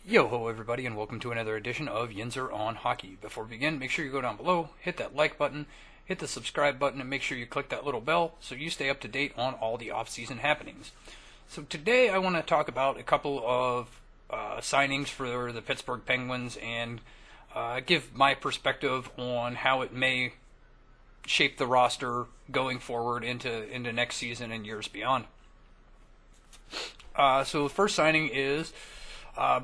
Yo-ho everybody, and welcome to another edition of Yinzer on Hockey. Before we begin, make sure you go down below, hit that like button, hit the subscribe button, and make sure you click that little bell so you stay up to date on all the off-season happenings. So today I want to talk about a couple of signings for the Pittsburgh Penguins and give my perspective on how it may shape the roster going forward into next season and years beyond. So the first signing is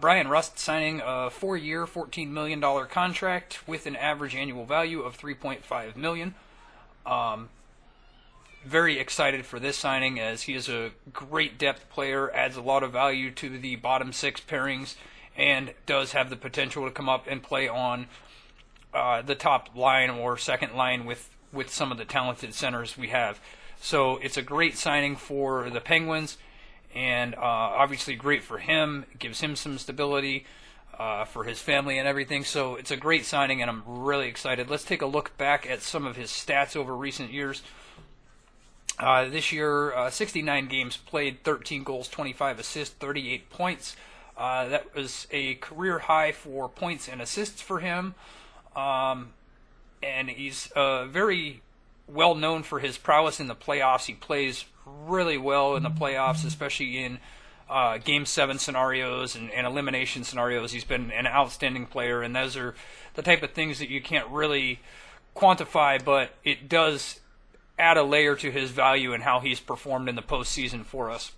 Brian Rust signing a 4-year, $14 million contract with an average annual value of $3.5 million. Very excited for this signing as he is a great depth player, adds a lot of value to the bottom six pairings, and does have the potential to come up and play on the top line or second line with some of the talented centers we have. So it's a great signing for the Penguins. And obviously great for him. It gives him some stability for his family and everything. So it's a great signing, and I'm really excited. Let's take a look back at some of his stats over recent years. This year, 69 games played, 13 goals, 25 assists, 38 points. That was a career high for points and assists for him. And he's very well known for his prowess in the playoffs. He plays really well in the playoffs, especially in Game 7 scenarios and elimination scenarios. He's been an outstanding player, and those are the type of things that you can't really quantify, but it does add a layer to his value and how he's performed in the postseason for us.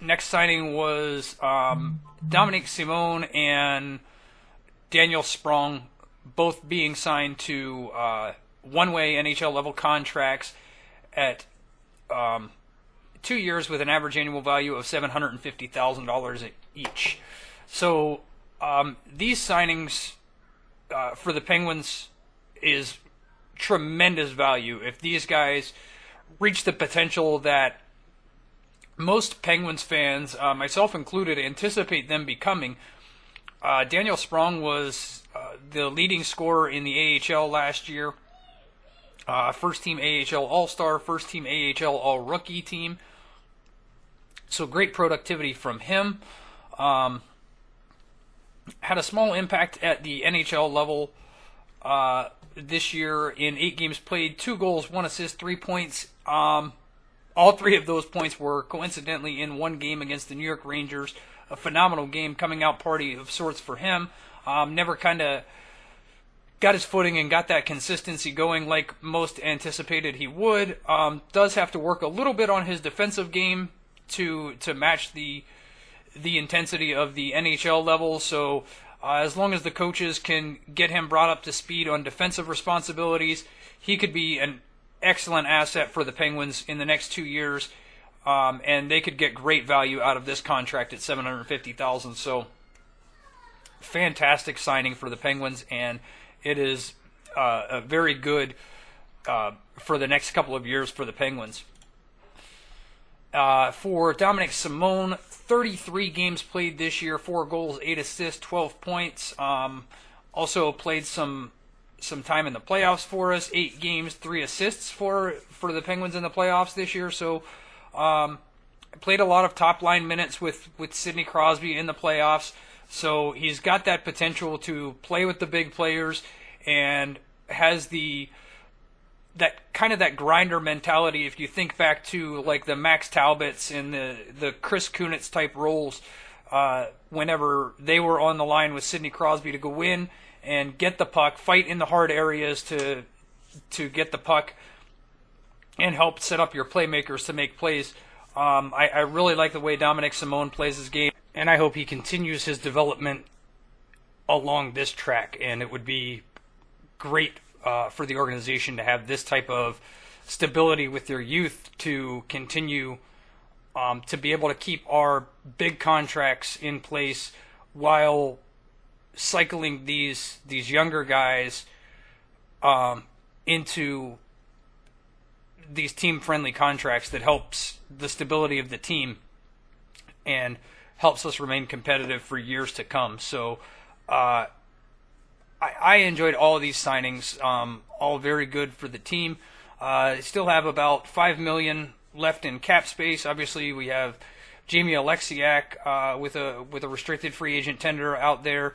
Next signing was Dominic Simone and Daniel Sprong, both being signed to one-way NHL level contracts at 2 years with an average annual value of $750,000 each. So these signings for the Penguins is tremendous value. If these guys reach the potential that most Penguins fans, myself included, anticipate them becoming, Daniel Sprong was the leading scorer in the AHL last year. First team AHL All-Star, first team AHL All-Rookie team. So great productivity from him. Had a small impact at the NHL level this year in 8 games played, 2 goals, 1 assist, 3 points. All 3 of those points were coincidentally in one game against the New York Rangers. A phenomenal game, coming out party of sorts for him. Never kind of got his footing and got that consistency going like most anticipated he would. Does have to work a little bit on his defensive game to match the intensity of the NHL level. So as long as the coaches can get him brought up to speed on defensive responsibilities, he could be an excellent asset for the Penguins in the next 2 years. And they could get great value out of this contract at $750,000. So fantastic signing for the Penguins, and it is a very good for the next couple of years for the Penguins. For Dominic Simone, 33 games played this year, 4 goals, 8 assists, 12 points. Also played some time in the playoffs for us, 8 games, 3 assists for the Penguins in the playoffs this year. So played a lot of top-line minutes with Sidney Crosby in the playoffs. So he's got that potential to play with the big players and has that grinder mentality. If you think back to like the Max Talbots and the Chris Kunitz type roles, whenever they were on the line with Sidney Crosby to go in and get the puck, fight in the hard areas to get the puck and help set up your playmakers to make plays. I really like the way Dominic Simone plays his game, and I hope he continues his development along this track. And it would be great for the organization to have this type of stability with their youth to continue to be able to keep our big contracts in place while cycling these younger guys into these team-friendly contracts that helps the stability of the team and helps us remain competitive for years to come. So I enjoyed all of these signings, all very good for the team. Still have about $5 million left in cap space. Obviously, we have Jamie Alexiak with a restricted free agent tender out there.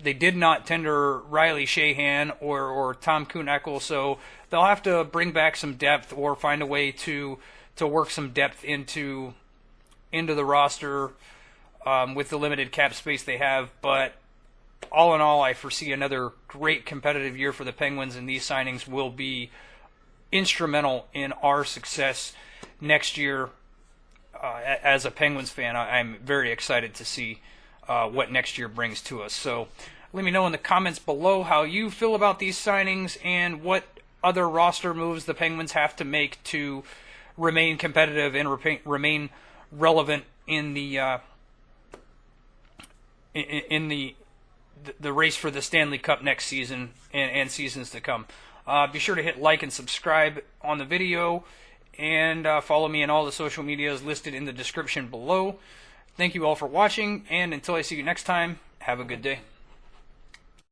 They did not tender Riley Shahan or Tom Kuhneckel, so they'll have to bring back some depth or find a way to work some depth into the roster with the limited cap space they have. But all in all, I foresee another great competitive year for the Penguins, and these signings will be instrumental in our success next year. As a Penguins fan, I'm very excited to see what next year brings to us. So let me know in the comments below how you feel about these signings and what other roster moves the Penguins have to make to remain competitive and remain relevant in the race for the Stanley Cup next season and seasons to come. Be sure to hit like and subscribe on the video, and follow me on all the social medias listed in the description below. Thank you all for watching, and until I see you next time, have a good day.